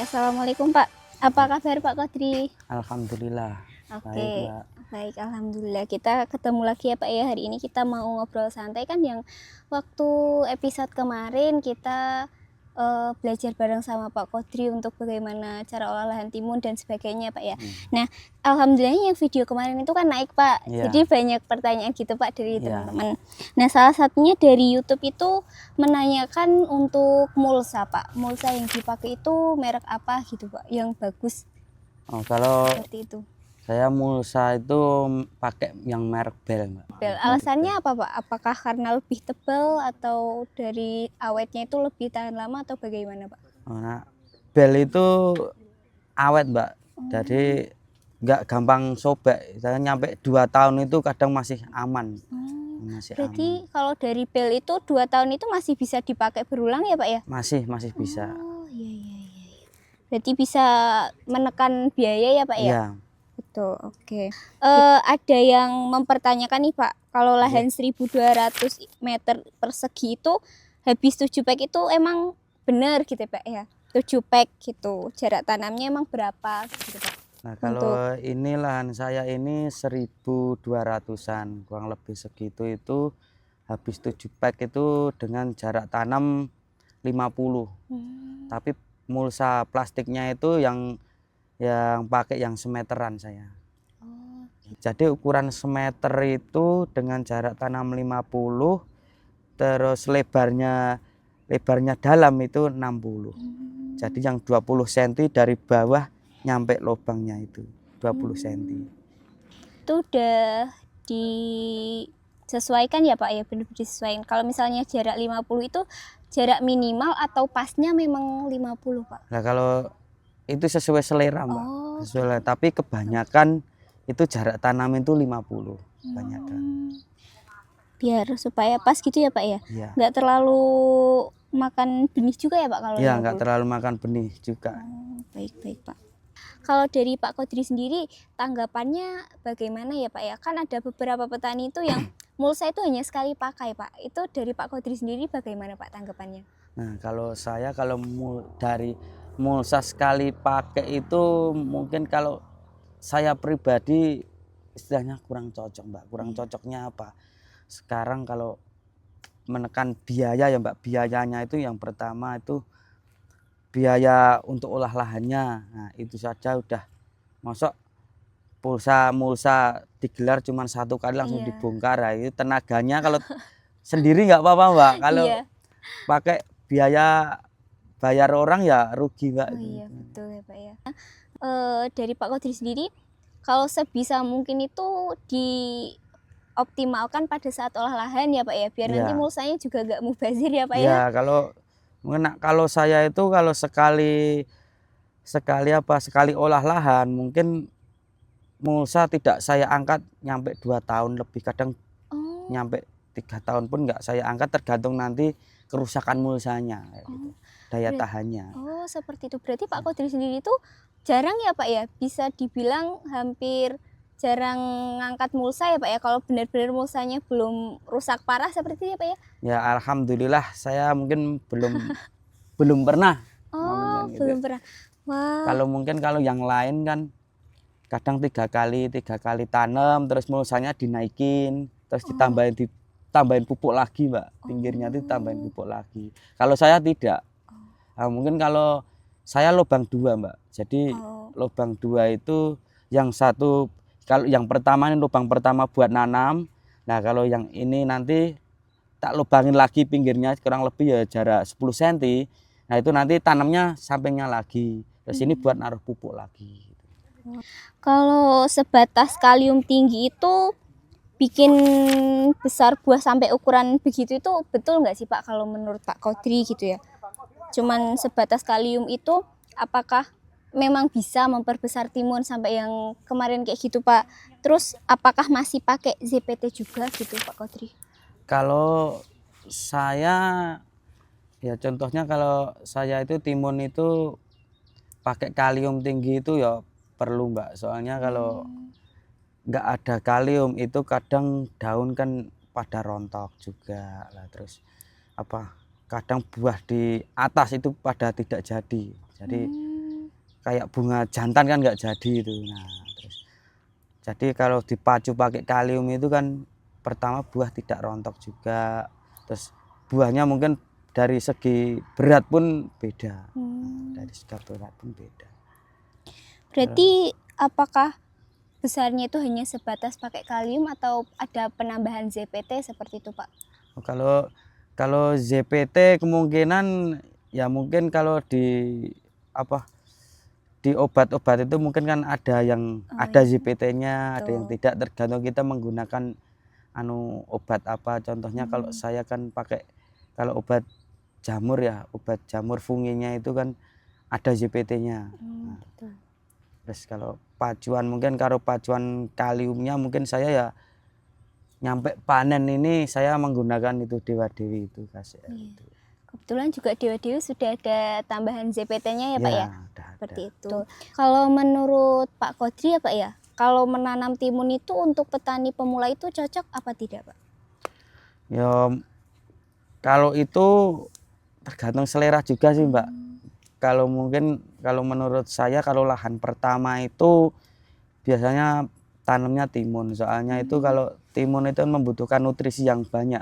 Assalamualaikum Pak. Apa kabar Pak Kodri? Alhamdulillah. Baik, Oke, Mbak. baik Alhamdulillah. Kita ketemu lagi ya Pak ya. Hari ini kita mau ngobrol santai kan yang waktu episode kemarin kita belajar bareng sama Pak Kodri untuk bagaimana cara olah lahan timun dan sebagainya Pak ya. Nah, alhamdulillah yang video kemarin itu kan naik Pak. Iya. Jadi banyak pertanyaan gitu Pak dari Iya. teman-teman. Nah, salah satunya dari YouTube itu menanyakan untuk mulsa Pak. Mulsa yang dipakai itu merek apa gitu Pak yang bagus Oh, kalau seperti itu. saya mulsa itu pakai yang merek Bell, Mbak. Bel, alasannya apa Pak? Apakah karena lebih tebal atau dari awetnya itu lebih tahan lama atau bagaimana Pak? Oh, nah, Bell itu awet, Mbak. Jadi nggak gampang sobek. Saya nyampe 2 tahun itu kadang masih aman. Masih Berarti kalau dari Bel itu 2 tahun itu masih bisa dipakai berulang ya Pak ya? aman. Masih bisa. Oh iya. Berarti bisa menekan biaya ya Pak ya? Iya. Betul, oke. Ada yang mempertanyakan nih Pak, kalau lahan 1.200 meter persegi itu habis 7 pek itu emang benar gitu Pak ya? 7 pek gitu, jarak tanamnya emang berapa gitu Pak? Nah, kalau ini lahan saya ini 1.200-an, kurang lebih segitu itu habis 7 pek itu dengan jarak tanam 50. Tapi mulsa plastiknya itu yang pakai yang semeteran saya. Jadi ukuran semeter itu dengan jarak tanam 50, terus lebarnya dalam itu 60. Jadi yang 20 cm dari bawah nyampe lubangnya itu 20 cm. Itu udah disesuaikan ya Pak ya, benar-benar disesuaikan. Kalau misalnya jarak 50 itu jarak minimal atau pasnya memang 50 Pak? Nah, kalau itu sesuai selera, Mbak. Sesuai, tapi kebanyakan itu jarak tanam itu 50 kebanyakan. Biar supaya pas gitu ya Pak ya? Iya. Nggak terlalu makan benih juga ya Pak kalau Iya, 50? nggak terlalu makan benih juga. Baik Pak. Kalau dari Pak Kodri sendiri tanggapannya bagaimana ya Pak ya? Kan ada beberapa petani itu yang mulsa itu hanya sekali pakai Pak. Itu dari Pak Kodri sendiri bagaimana Pak tanggapannya? Nah, kalau saya dari mulsa sekali pakai itu mungkin kalau saya pribadi istilahnya kurang cocok, Mbak. Kurang cocoknya apa? Sekarang kalau menekan biaya ya, Mbak. Biayanya itu yang pertama itu biaya untuk olah lahannya. Nah, itu saja udah masuk mulsa digelar cuma 1 kali langsung dibongkar. Nah, itu tenaganya kalau sendiri nggak apa-apa, Mbak. Kalau pakai biaya bayar orang ya rugi, Mbak. Oh iya betul ya Pak ya. Dari Pak Kodri sendiri kalau sebisa mungkin itu dioptimalkan pada saat olah lahan ya Pak ya, biar nanti mulsanya juga nggak mubazir ya Pak ya. Ya, kalau saya itu kalau sekali olah lahan mungkin mulsa tidak saya angkat nyampe 2 tahun lebih, kadang nyampe 3 tahun pun nggak saya angkat, tergantung nanti kerusakan mulsanya gitu, daya tahannya. Oh seperti itu, berarti Pak Kodri sendiri itu jarang ya Pak ya, bisa dibilang hampir jarang ngangkat mulsa ya Pak ya, kalau benar-benar mulsanya belum rusak parah seperti itu ya Pak ya? Ya alhamdulillah saya mungkin belum pernah. Oh gitu. belum pernah. Wah. Kalau mungkin kalau yang lain kan kadang 3 kali tanam terus mulsanya dinaikin, terus ditambahin pupuk lagi, Mbak. Pinggirnya itu ditambahin pupuk lagi. Kalau saya tidak. Nah, mungkin kalau saya lubang 2, Mbak. Jadi lubang 2 itu yang satu, kalau yang pertama ini lubang pertama buat nanam. Nah, kalau yang ini nanti tak lubangin lagi pinggirnya kurang lebih ya jarak 10 cm. Nah, itu nanti tanamnya sampingnya lagi. Terus ini buat naruh pupuk lagi. Kalau sebatas kalium tinggi itu bikin besar buah sampai ukuran begitu itu betul nggak sih Pak kalau menurut Pak Kodri gitu ya? Cuman sebatas kalium itu apakah memang bisa memperbesar timun sampai yang kemarin kayak gitu Pak? Terus apakah masih pakai ZPT juga gitu Pak Kodri? Kalau saya ya contohnya kalau saya itu timun itu pakai kalium tinggi itu ya perlu, Mbak. Soalnya kalau nggak ada kalium itu kadang daun kan pada rontok juga lah, terus kadang buah di atas itu pada tidak jadi. Jadi kayak bunga jantan kan nggak jadi itu. Nah, terus jadi kalau dipacu pakai kalium itu kan pertama buah tidak rontok juga, terus buahnya mungkin dari segi berat pun beda. Dari segi berat pun beda. Berarti apakah besarnya itu hanya sebatas pakai kalium atau ada penambahan ZPT seperti itu Pak? Oh, kalau ZPT kemungkinan ya mungkin kalau apa di obat-obat itu mungkin kan ada yang ada ZPT-nya, ada yang tidak, tergantung kita menggunakan obat apa. Contohnya kalau saya kan pakai kalau obat jamur ya, obat jamur funginya itu kan ada ZPT-nya. Terus kalau pacuan mungkin kalau pacuan kaliumnya mungkin saya ya nyampe panen ini saya menggunakan itu Dewa Dewi itu kasih. Itu. Kebetulan juga Dewa Dewi sudah ada tambahan ZPT-nya ya Pak ya? Seperti ada. itu. Kalau menurut Pak Kodri ya Pak ya, kalau menanam timun itu untuk petani pemula itu cocok apa tidak Pak? Ya kalau itu tergantung selera juga sih Mbak. Kalau mungkin kalau menurut saya kalau lahan pertama itu biasanya tanamnya timun. Soalnya itu kalau timun itu membutuhkan nutrisi yang banyak.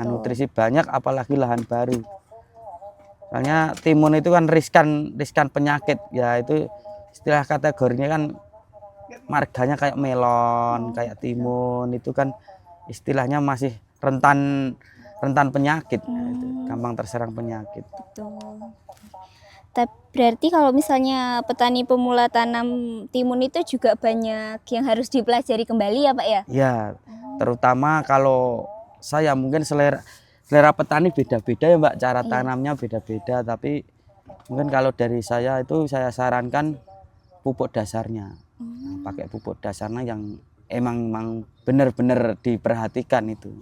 Nutrisi banyak apalagi lahan baru. Soalnya timun itu kan riskan penyakit. Ya itu istilah kategorinya kan marganya kayak melon, kayak timun itu kan istilahnya masih rentan penyakit. Itu, gampang terserang penyakit. Betul. Berarti kalau misalnya petani pemula tanam timun itu juga banyak yang harus dipelajari kembali ya Pak ya? Ya, terutama kalau saya mungkin selera petani beda-beda ya Mbak, cara tanamnya beda-beda, tapi mungkin kalau dari saya itu saya sarankan pupuk dasarnya. Nah, pakai pupuk dasarnya yang emang benar-benar diperhatikan itu.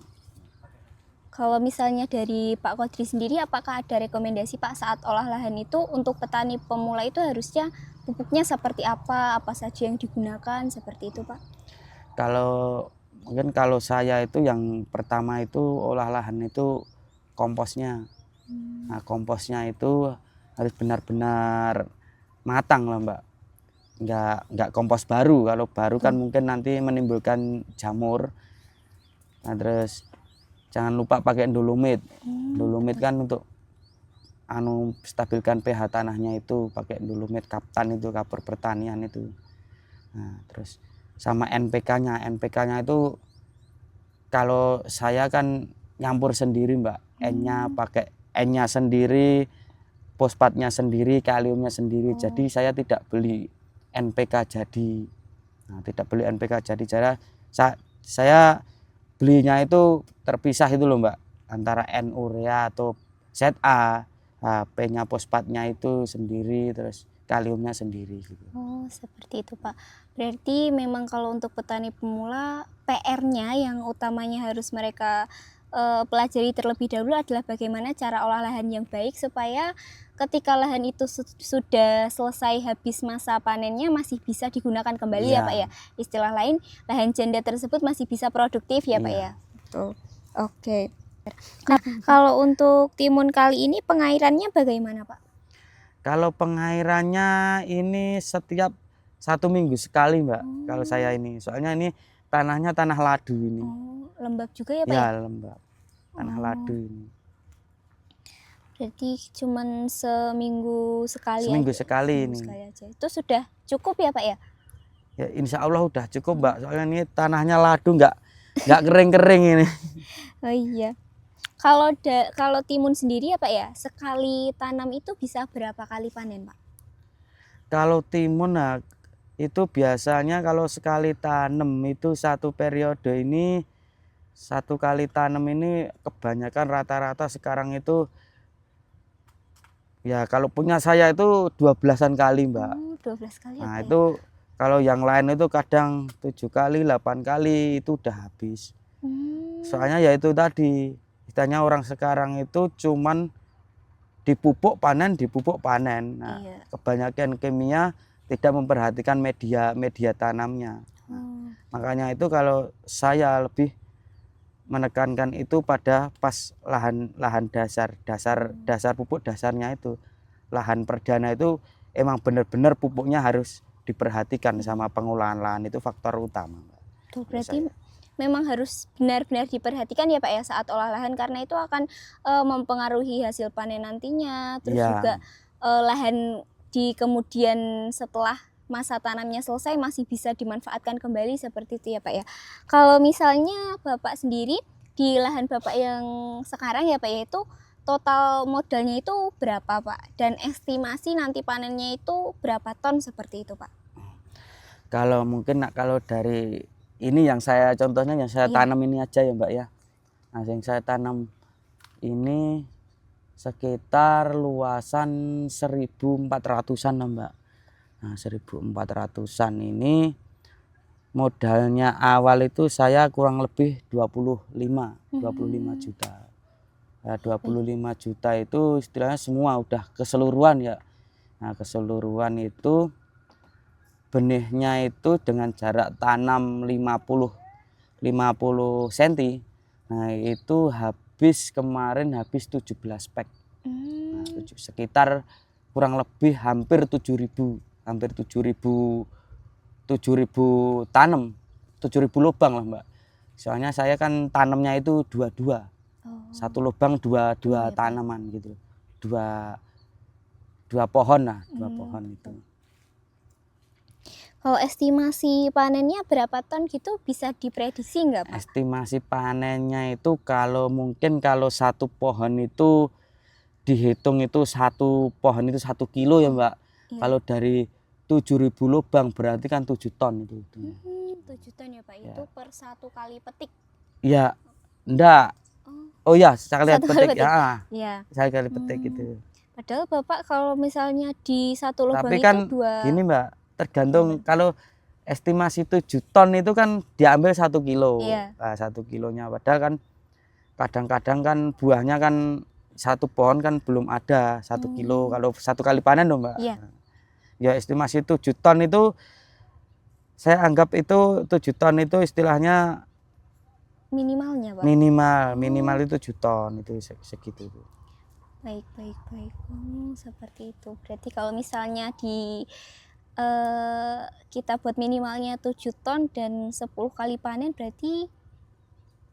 Kalau misalnya dari Pak Kodri sendiri, apakah ada rekomendasi Pak saat olah lahan itu untuk petani pemula itu harusnya pupuknya seperti apa saja yang digunakan seperti itu Pak? Mungkin kalau saya itu yang pertama itu olah lahan itu komposnya. Nah, komposnya itu harus benar-benar matang lah Mbak. Enggak kompos baru. Kalau baru kan mungkin nanti menimbulkan jamur. Nah, terus jangan lupa pakai dolomit. Dolomit kan untuk stabilkan pH tanahnya itu pakai dolomit kaptan itu, kapur pertanian itu. Nah, terus sama NPK-nya. NPK-nya itu kalau saya kan nyampur sendiri Mbak. N-nya pakai N-nya sendiri, fosfatnya sendiri, kaliumnya sendiri. Jadi saya tidak beli NPK jadi. Nah, tidak beli NPK jadi. Saya belinya itu terpisah itu loh Mbak. Antara N urea atau ZA. Nah, P-nya fosfatnya itu sendiri, terus kaliumnya sendiri gitu. Oh, seperti itu Pak. Berarti memang kalau untuk petani pemula PR-nya yang utamanya harus mereka pelajari terlebih dahulu adalah bagaimana cara olah lahan yang baik supaya ketika lahan itu sudah selesai habis masa panennya masih bisa digunakan kembali ya Pak ya. Istilah lain, lahan janda tersebut masih bisa produktif ya Pak ya. Betul. Oke. Nah, kalau untuk timun kali ini pengairannya bagaimana Pak? Kalau pengairannya ini setiap 1 minggu sekali Mbak. Kalau saya ini, soalnya ini tanahnya tanah ladu ini. Lembab juga ya Pak? Ya, lembab. Tanah ladu ini. Berarti cuman seminggu sekali Seminggu aja. sekali ini. Sekali aja. Itu sudah cukup ya Pak ya? Ya insya Allah udah cukup Mbak. Soalnya ini tanahnya ladu nggak kering-kering ini. Oh iya. Kalau timun sendiri ya Pak ya, sekali tanam itu bisa berapa kali panen Pak? Kalau timun nah, itu biasanya kalau sekali tanam itu satu periode ini, satu kali tanam ini kebanyakan rata-rata sekarang itu ya kalau punya saya itu 12-an kali Mbak. 12 kali Nah ya, Pak, itu kalau yang lain itu kadang 7 kali, 8 kali itu udah habis. Soalnya ya itu tadi, istilahnya orang sekarang itu cuman dipupuk panen. Nah, kebanyakan kimia tidak memperhatikan media tanamnya. Nah, makanya itu kalau saya lebih menekankan itu pada pas lahan dasar pupuk dasarnya itu. Lahan perdana itu emang benar-benar pupuknya harus diperhatikan sama pengolahan lahan, itu faktor utama, Mbak. Tuh, Menurut berarti saya. memang harus benar-benar diperhatikan ya Pak ya saat olah lahan, karena itu akan mempengaruhi hasil panen nantinya, terus juga Iya, lahan di kemudian setelah masa tanamnya selesai masih bisa dimanfaatkan kembali seperti itu ya Pak ya. Kalau misalnya Bapak sendiri di lahan Bapak yang sekarang ya Pak ya, itu total modalnya itu berapa Pak? Dan estimasi nanti panennya itu berapa ton seperti itu Pak? kalau mungkin kalau dari ini yang saya contohnya yang saya Iya. tanam ini aja ya Mbak ya. Nah, yang saya tanam ini sekitar luasan 1.400-an lah, Mbak. Nah, 1.400-an ini modalnya awal itu saya kurang lebih 25 juta. Nah, 25 juta itu istilahnya semua udah keseluruhan ya. Nah, keseluruhan itu benihnya itu dengan jarak tanam 50 cm. Nah, itu kemarin habis 17 pack. Nah, sekitar kurang lebih hampir 7.000 tanam, 7.000 lubang lah Mbak. Soalnya saya kan tanamnya itu dua-dua. Satu lubang dua Iya, Pak. tanaman gitu. Dua pohon lah, dua pohon itu. Kalau estimasi panennya berapa ton gitu bisa diprediksi nggak Pak? Estimasi panennya itu kalau satu pohon itu dihitung itu satu pohon itu 1 kilo ya Mbak. Iya. Kalau dari 7.000 lubang berarti kan 7 ton itu. 7 ton ya Pak, Ya. itu per satu kali petik. Ya, enggak. Oh ya, sekali Satu kali petik petik. ya. Iya. Sekali petik gitu. Padahal Bapak kalau misalnya di satu lubang Tapi itu kan gini Mbak, tergantung kalau estimasi 7 ton itu kan diambil 1 kilo. Iya. Nah, 1 kilonya padahal kan kadang-kadang kan buahnya kan satu pohon kan belum ada 1 kilo kalau satu kali panen loh Mbak. Iya. Ya estimasi 7 ton itu saya anggap itu 7 ton itu istilahnya Minimalnya Pak. minimal itu 7 ton itu segitu. Baik. Seperti itu. Berarti kalau misalnya kita buat minimalnya 7 ton dan 10 kali panen berarti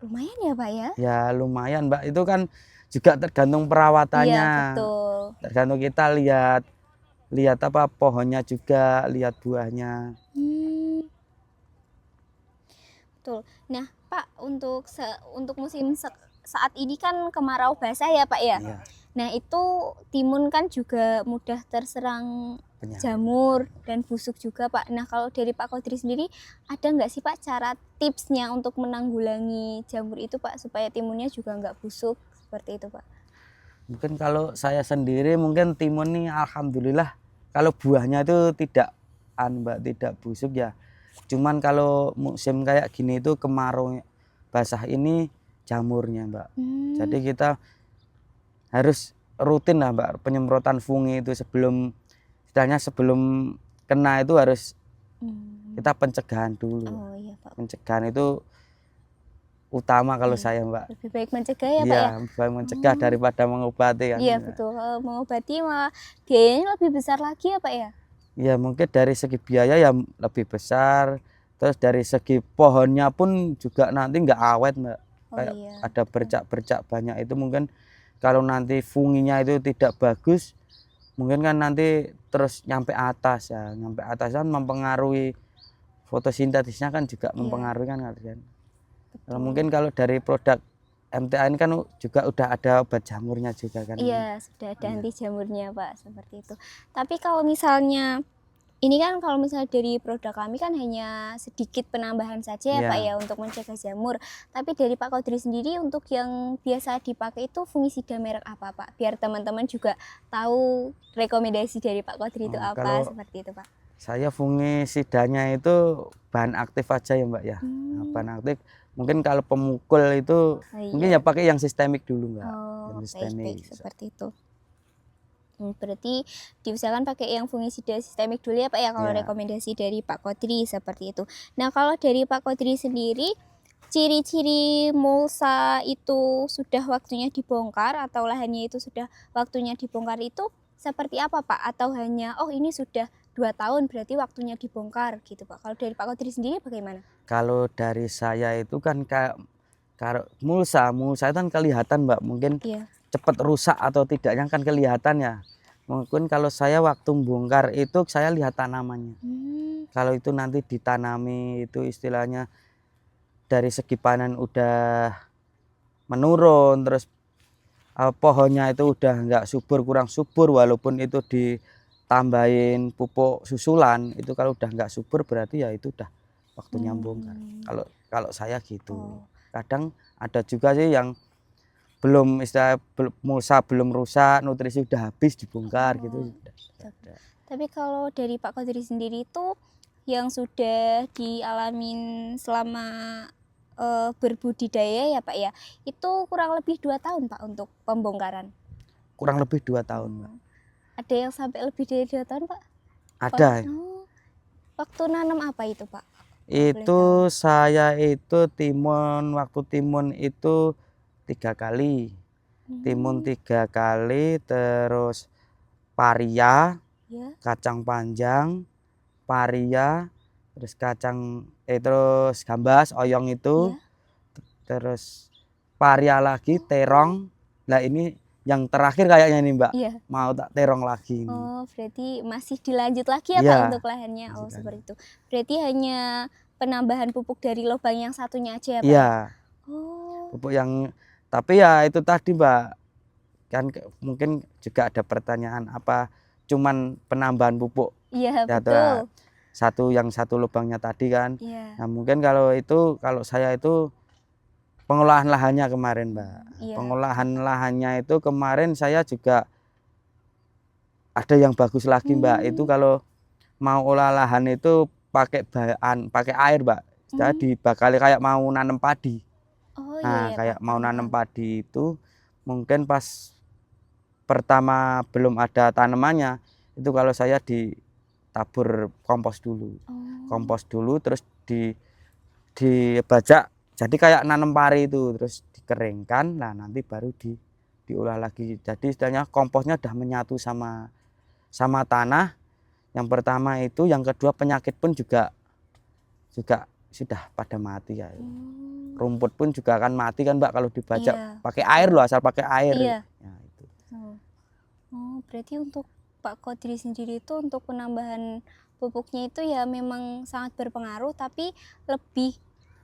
lumayan ya Pak ya? Ya lumayan Mbak, itu kan juga tergantung perawatannya. Iya, betul. Tergantung kita lihat apa pohonnya juga, lihat buahnya. Betul. Nah, Pak, untuk musim saat ini kan kemarau basah ya, Pak ya. Iya. Nah, itu timun kan juga mudah terserang Penyakit. jamur dan busuk juga, Pak. Nah, kalau dari Pak Kodri sendiri ada nggak sih Pak cara tipsnya untuk menanggulangi jamur itu Pak supaya timunnya juga nggak busuk seperti itu Pak? Mungkin kalau saya sendiri mungkin timun nih alhamdulillah kalau buahnya itu tidak Mbak, tidak busuk ya. Cuman kalau musim kayak gini itu kemarau basah ini jamurnya Mbak. Jadi kita harus rutin lah Mbak penyemprotan fungi itu sebelum kena itu harus kita pencegahan dulu. Oh iya Pak. Pencegahan itu utama kalau saya Mbak. Lebih baik mencegah ya Pak ya? Iya, lebih baik mencegah daripada mengobati kan. Iya betul, mengobati malah biayanya lebih besar lagi ya Pak ya? Ya mungkin dari segi biaya ya lebih besar, terus dari segi pohonnya pun juga nanti nggak awet Mbak. Kayak iya. ada bercak-bercak banyak itu mungkin kalau nanti funginya itu tidak bagus, mungkin kan nanti terus nyampe atas kan mempengaruhi fotosintetisnya kan juga mempengaruhi kan. Kalau mungkin kalau dari produk MTA ini kan juga udah ada obat jamurnya juga kan. Iya, sudah ada anti jamurnya Pak, seperti itu. Tapi kalau misalnya ini kan kalau misalnya dari produk kami kan hanya sedikit penambahan saja ya Pak ya untuk mencegah jamur. Tapi dari Pak Kodri sendiri untuk yang biasa dipakai itu fungisida merek apa Pak? Biar teman-teman juga tahu rekomendasi dari Pak Kodri itu apa seperti itu Pak. Saya fungisidanya itu bahan aktif aja ya Mbak ya. Bahan aktif. Mungkin kalau pemukul itu mungkin ya pakai yang sistemik dulu Mbak. Oh, yang sistemik. baik, seperti itu. Berarti diusahakan pakai yang fungisida sistemik dulu ya Pak ya kalau rekomendasi dari Pak Kodri seperti itu. Nah kalau dari Pak Kodri sendiri ciri-ciri mulsa itu sudah waktunya dibongkar atau lahannya itu sudah waktunya dibongkar itu seperti apa Pak? Atau hanya oh ini sudah 2 tahun berarti waktunya dibongkar gitu Pak? Kalau dari Pak Kodri sendiri bagaimana? Kalau dari saya itu kan kayak kalau mulsa itu kan kelihatan Mbak, mungkin Iya. cepat rusak atau tidaknya kan kelihatan ya. Mungkin kalau saya waktu bongkar itu saya lihat tanamannya. Kalau itu nanti ditanami itu istilahnya dari segi panen udah menurun, terus pohonnya itu udah nggak subur, kurang subur, walaupun itu ditambahin pupuk susulan, itu kalau udah nggak subur berarti ya itu udah waktunya bongkar. Kalau kalau saya gitu. Kadang ada juga sih yang belum istilah mulsa belum rusak, nutrisi udah habis dibongkar gitu. Tapi kalau dari Pak Kodri sendiri itu yang sudah dialamin selama berbudidaya ya Pak ya, itu kurang lebih 2 tahun Pak untuk pembongkaran. Kurang lebih 2 tahun Mbak. Ada yang sampai lebih dari 2 tahun Pak? Ada. Waktu nanam apa itu Pak? Itu saya itu waktu timun itu 3 kali. Timun 3 kali, terus paria, kacang panjang, paria, terus terus gambas, oyong itu, terus paria lagi, terong. Nah ini yang terakhir kayaknya nih Mbak, mau tak terong lagi. Oh berarti masih dilanjut lagi ya Pak untuk lahannya. Oh seperti itu. Berarti hanya penambahan pupuk dari lubang yang satunya aja ya Pak? Iya. Pupuk yang, tapi ya itu tadi Mbak, kan mungkin juga ada pertanyaan apa cuman penambahan pupuk. Iya betul. Satu lubangnya tadi kan. Nah mungkin kalau saya itu pengolahan lahannya kemarin Mbak. Pengolahan lahannya itu kemarin saya juga ada yang bagus lagi Mbak. Itu kalau mau olah lahan itu pakai air Mbak. Jadi dibakali kayak mau nanam padi. Nah kayak mau nanam padi itu mungkin pas pertama belum ada tanamannya, itu kalau saya ditabur kompos dulu, terus dibajak jadi kayak nanam pari itu, terus dikeringkan, nah nanti baru diolah lagi. Jadi istilahnya komposnya udah menyatu sama tanah. Yang pertama itu, yang kedua penyakit pun juga sudah pada mati ya. Rumput pun juga akan mati kan Mbak kalau dibajak pakai air loh, asal pakai air. Ya, itu. Oh, berarti untuk Pak Kodri sendiri itu untuk penambahan pupuknya itu ya memang sangat berpengaruh, tapi lebih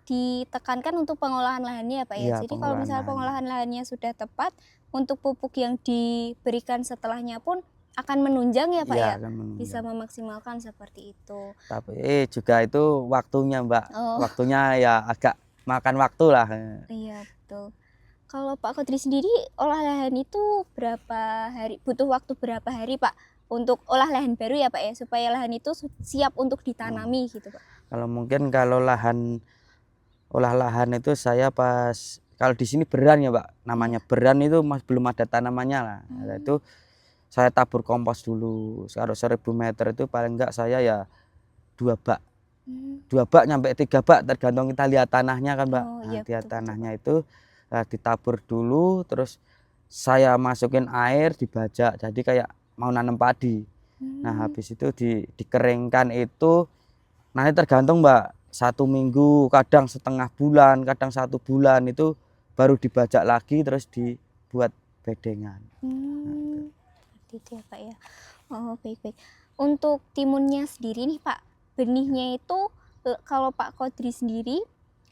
ditekankan untuk pengolahan lahannya ya Pak ya. Jadi kalau misalnya pengolahan lahannya sudah tepat, untuk pupuk yang diberikan setelahnya pun akan menunjang ya Pak ya, bisa memaksimalkan seperti itu. Tapi juga itu waktunya Mbak, waktunya ya agak makan waktu lah. Iya betul. Kalau Pak Kodri sendiri olah lahan itu berapa hari, butuh waktu berapa hari Pak untuk olah lahan baru ya Pak ya, supaya lahan itu siap untuk ditanami gitu Pak? Kalau mungkin kalau olah lahan itu saya kalau di sini beran ya Pak, namanya beran itu belum ada tanamannya lah. Itu saya tabur kompos dulu. Kalau 1000 meter itu paling enggak saya ya 2 bak. 2 bak sampai 3 bak tergantung kita lihat tanahnya kan Mbak. Lihat tanahnya itu ditabur dulu, terus saya masukin air, dibajak jadi kayak mau nanam padi. Nah habis itu dikeringkan itu nanti tergantung Mbak, 1 minggu, kadang setengah bulan, kadang 1 bulan itu baru dibajak lagi terus dibuat bedengan. Itu ya Pak ya. Oh baik-baik. Untuk timunnya sendiri nih Pak, benihnya itu kalau Pak Kodri sendiri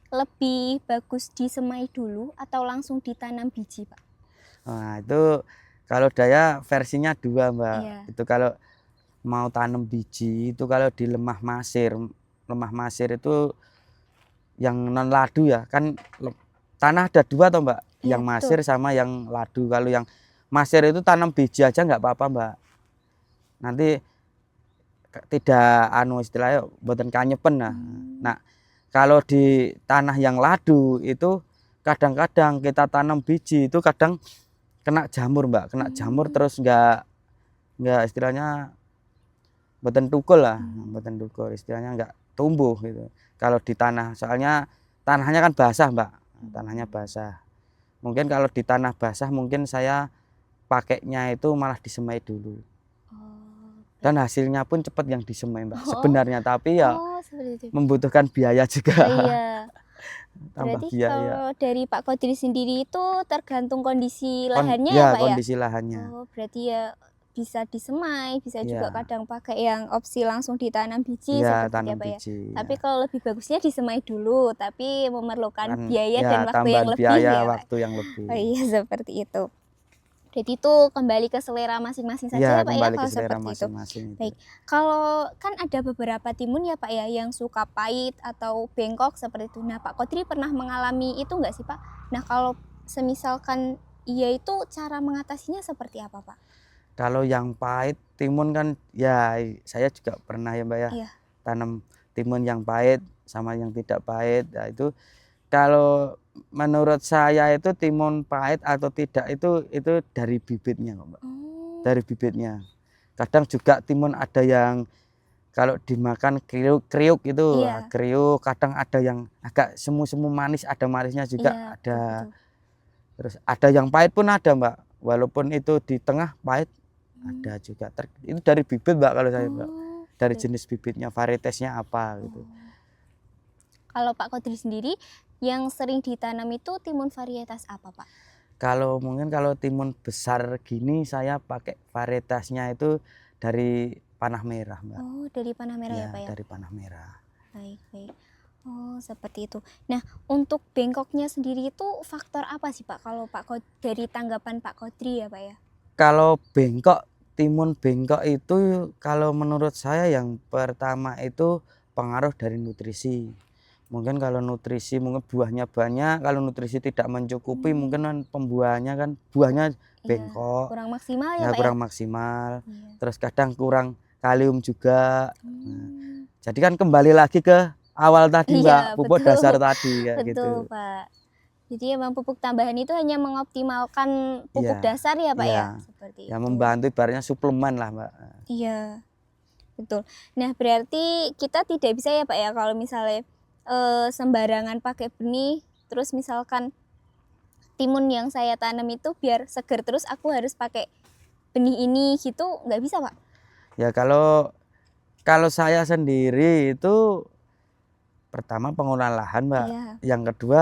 lebih bagus disemai dulu atau langsung ditanam biji Pak? Nah itu kalau saya versinya 2 Mbak. Itu kalau mau tanam biji itu kalau di lemah masir itu yang non ladu ya kan, tanah ada 2 toh Mbak, yang masir sama yang ladu. Kalau yang masir itu tanam biji aja nggak apa-apa Mbak, nanti tidak istilahnya buatan kanyepen lah. Nah kalau di tanah yang ladu itu kadang-kadang kita tanam biji itu kadang kena jamur Mbak, kena jamur terus nggak istilahnya buatan tukul lah, buatan tukul istilahnya nggak tumbuh gitu. Kalau di tanah, soalnya tanahnya kan basah Mbak, tanahnya basah. Mungkin kalau di tanah basah mungkin saya pakainya itu malah disemai dulu. Oh. Dan hasilnya pun cepat yang disemai, Mbak. Oh. Sebenarnya tapi ya Oh, seperti itu. membutuhkan biaya juga. Oh, iya. Tambah Berarti biaya. kalau dari Pak Kodri sendiri itu tergantung kondisi lahannya ya, Pak ya? Kondisi lahannya. Oh, berarti ya bisa disemai, bisa juga Iya. kadang pakai yang opsi langsung ditanam biji Iya, seperti itu ya, tanam Pak ya. biji. Tapi Ya. kalau lebih bagusnya disemai dulu, tapi memerlukan Kan biaya ya dan waktu yang tambahan lebih biaya, ya, Pak. waktu yang lebih. Oh iya, seperti itu. Jadi itu kembali ke selera masing-masing saja Iya, ya, Pak ya, kembali ke kalau selera seperti itu. masing-masing itu. Baik, kalau kan ada beberapa timun ya, Pak ya, yang suka pahit atau bengkok seperti itu. Nah, Pak Kodri pernah mengalami itu nggak sih, Pak? Nah, kalau semisalkan iya, itu cara mengatasinya seperti apa, Pak? Kalau yang pahit timun kan ya saya juga pernah ya, Mbak ya. Iya. Tanam timun yang pahit sama yang tidak pahit. Nah, itu kalau menurut saya itu timun pahit atau tidak itu dari bibitnya, Mbak. Oh. Dari bibitnya. Kadang juga timun ada yang kalau dimakan kriuk itu, Iya. kriuk, kadang ada yang agak semu-semu manis, ada manisnya juga Iya, ada. betul. Terus ada yang pahit pun ada, Mbak. Walaupun itu di tengah pahit ada juga. Itu dari bibit, Mbak, kalau saya, Mbak. Oh, Dari baik. jenis bibitnya, varietesnya apa gitu. Kalau Pak Kodri sendiri yang sering ditanam itu timun varietas apa, Pak? Kalau mungkin kalau timun besar gini saya pakai varietasnya itu dari panah merah, Mbak. Oh, dari panah merah ya, Ya, Pak ya? dari panah merah. Baik, baik. Oh, seperti itu. Nah, untuk bengkoknya sendiri itu faktor apa sih, Pak? Kalau dari tanggapan Pak Kodri ya, Pak ya? Kalau bengkok, timun bengkok itu kalau menurut saya yang pertama itu pengaruh dari nutrisi. Mungkin kalau nutrisi mungkin buahnya banyak, kalau nutrisi tidak mencukupi mungkin kan pembuahannya kan buahnya Iya, bengkok. kurang maksimal ya, Ya Pak ya? kurang maksimal. Iya. Terus kadang kurang kalium juga. Nah, Hmm. jadi kan kembali lagi ke awal tadi, Mbak, Iya, pupuk betul. dasar tadi kayak Betul, gitu. Pak. Jadi emang pupuk tambahan itu hanya mengoptimalkan pupuk Iya. dasar ya, Pak ya? Iya. Seperti Ya itu. membantu ibaratnya suplemen lah, Mbak. Iya, betul. Nah, berarti kita tidak bisa ya, Pak ya, kalau misalnya sembarangan pakai benih, terus misalkan timun yang saya tanam itu biar seger terus aku harus pakai benih ini gitu, nggak bisa, Pak? Ya kalau saya sendiri itu pertama pengolahan lahan, Mbak. Iya. Yang kedua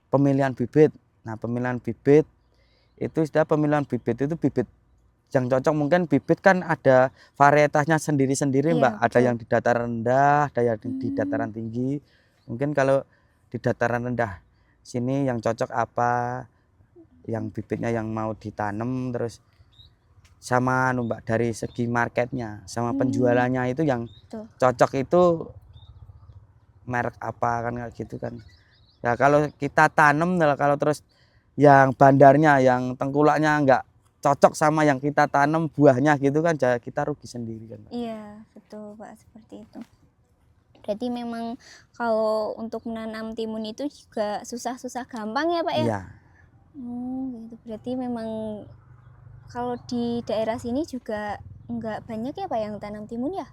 pemilihan bibit. Nah, pemilihan bibit itu bibit yang cocok. Mungkin bibit kan ada varietasnya sendiri-sendiri, Mbak. Iya, Ada betul. yang di dataran rendah, ada yang di dataran tinggi. Mungkin kalau di dataran rendah sini yang cocok apa, yang bibitnya yang mau ditanam, terus sama Mbak dari segi marketnya sama penjualannya itu yang Betul. cocok itu merek apa kan kayak gitu kan. Ya kalau kita tanam kalau terus yang bandarnya yang tengkulaknya enggak cocok sama yang kita tanam buahnya gitu kan kita rugi sendiri kan, Mbak. Iya, betul, Pak, seperti itu. Berarti memang kalau untuk menanam timun itu juga susah-susah gampang ya, Pak ya? Iya. Gitu. Berarti memang kalau di daerah sini juga nggak banyak ya, Pak, yang tanam timun ya?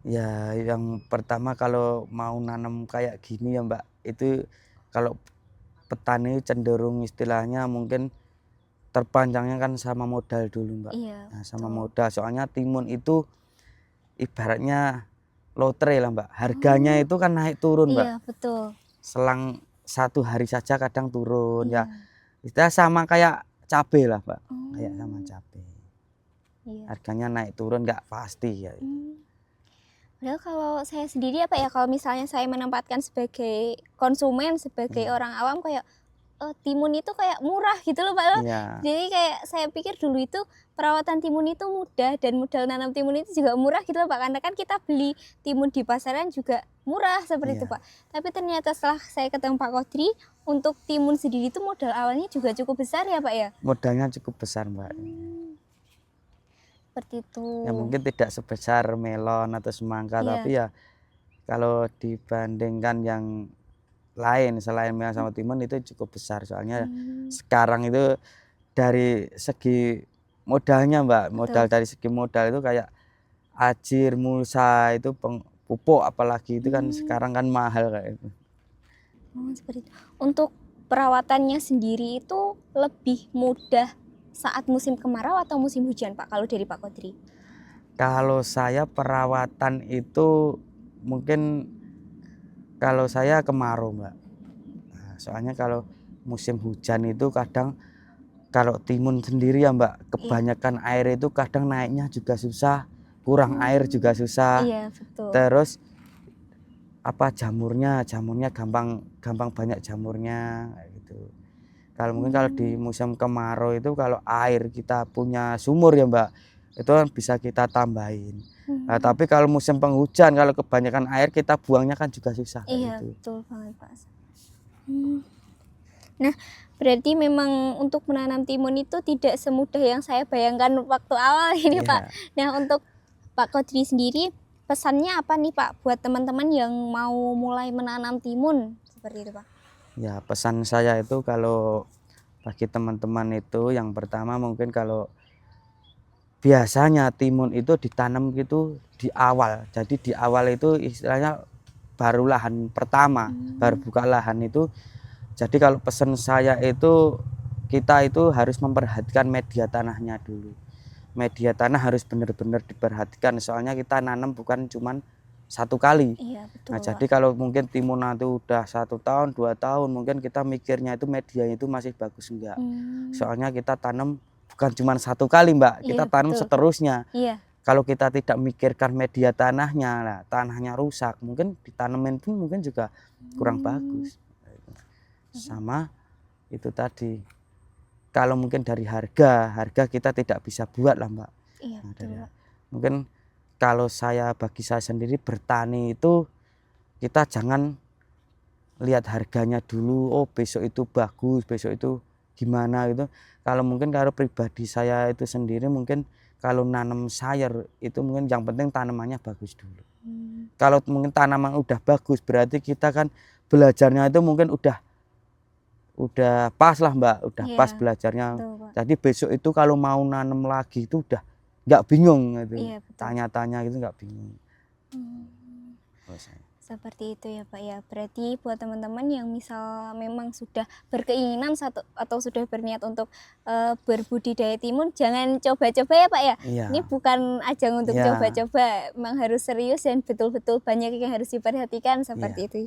Ya, yang pertama kalau mau nanam kayak gini ya, Mbak, itu kalau petani cenderung istilahnya mungkin terpanjangnya kan sama modal dulu, Mbak. Iya, Nah, sama betul. modal. Soalnya timun itu ibaratnya lotre lah, Mbak. Harganya itu kan naik turun, Mbak. Iya, betul. Selang 1 hari saja kadang turun Iya. ya. Istilah sama kayak cabai lah, Mbak. Kayak sama Oh, cabai. iya. Harganya naik turun nggak pasti ya. Padahal kalau saya sendiri ya, Pak ya, kalau misalnya saya menempatkan sebagai konsumen, sebagai orang awam kayak timun itu kayak murah gitu loh, Pak. Iya. Jadi kayak saya pikir dulu itu perawatan timun itu mudah dan modal nanam timun itu juga murah gitu loh, Pak. Karena kan kita beli timun di pasaran juga murah seperti itu, Iya. Pak. Tapi ternyata setelah saya ketemu Pak Kodri, untuk timun sendiri itu modal awalnya juga cukup besar ya, Pak ya. Modalnya cukup besar, Mbak. Seperti itu. Ya mungkin tidak sebesar melon atau semangka, Iya. tapi ya kalau dibandingkan yang lain selain melon sama timun itu cukup besar. Soalnya sekarang itu dari segi modalnya, Mbak, modal dari segi modal itu kayak ajir, mulsa itu pupuk apalagi itu kan sekarang kan mahal kayak itu. Seperti itu. Untuk perawatannya sendiri itu lebih mudah saat musim kemarau atau musim hujan Pak kalau dari Pak Kodri? Kalau saya perawatan itu mungkin kalau saya kemarau, Mbak. Nah, soalnya kalau musim hujan itu kadang kalau timun sendiri ya Mbak, Iya. kebanyakan air itu kadang naiknya juga susah, kurang air juga susah. Iya, betul. Terus apa jamurnya gampang banyak jamurnya kayak gitu. Kalau mungkin kalau di musim kemarau itu kalau air kita punya sumur ya Mbak, itu kan bisa kita tambahin. Nah, tapi kalau musim penghujan kalau kebanyakan air kita buangnya kan juga susah kayak Iya, gitu. betul banget Pak. Nah, berarti memang untuk menanam timun itu tidak semudah yang saya bayangkan waktu awal ini Iya. Pak. Nah, untuk Pak Kodri sendiri pesannya apa nih Pak buat teman-teman yang mau mulai menanam timun seperti itu Pak? Ya, pesan saya itu kalau bagi teman-teman itu yang pertama mungkin kalau biasanya timun itu ditanam gitu di awal. Jadi di awal itu istilahnya baru lahan pertama, baru buka lahan itu. Jadi kalau pesan saya itu kita itu harus memperhatikan media tanahnya dulu. Media tanah harus benar-benar diperhatikan soalnya kita nanam bukan cuman satu kali. Iya, betul Nah, Pak. jadi kalau mungkin timun nanti udah 1 tahun 2 tahun mungkin kita mikirnya itu medianya itu masih bagus enggak. Soalnya kita tanam bukan cuma 1 kali Mbak, kita Iya, tanam betul. seterusnya. Iya. Kalau kita tidak mikirkan media tanahnya, nah, tanahnya rusak, mungkin ditanemin pun mungkin juga kurang bagus. Sama itu tadi, kalau mungkin dari harga kita tidak bisa buat lah Mbak. Iya, Nah, betul Pak. mungkin kalau bagi saya sendiri bertani itu kita jangan lihat harganya dulu, oh besok itu bagus, besok itu gimana gitu. Kalau mungkin kalau pribadi saya itu sendiri mungkin kalau nanam sayur itu mungkin yang penting tanamannya bagus dulu. Kalau mungkin tanaman udah bagus berarti kita kan belajarnya itu mungkin udah pas lah Mbak, udah pas Iya, belajarnya. betul Pak. Jadi besok itu kalau mau nanam lagi itu udah nggak bingung gitu. Iya, betul. Tanya-tanya gitu nggak bingung. Seperti itu ya Pak ya. Berarti buat teman-teman yang misal memang sudah berkeinginan atau sudah berniat untuk berbudidaya timun, jangan coba-coba ya Pak ya. Iya. Ini bukan ajang untuk Iya. coba-coba, memang harus serius dan betul-betul banyak yang harus diperhatikan seperti itu.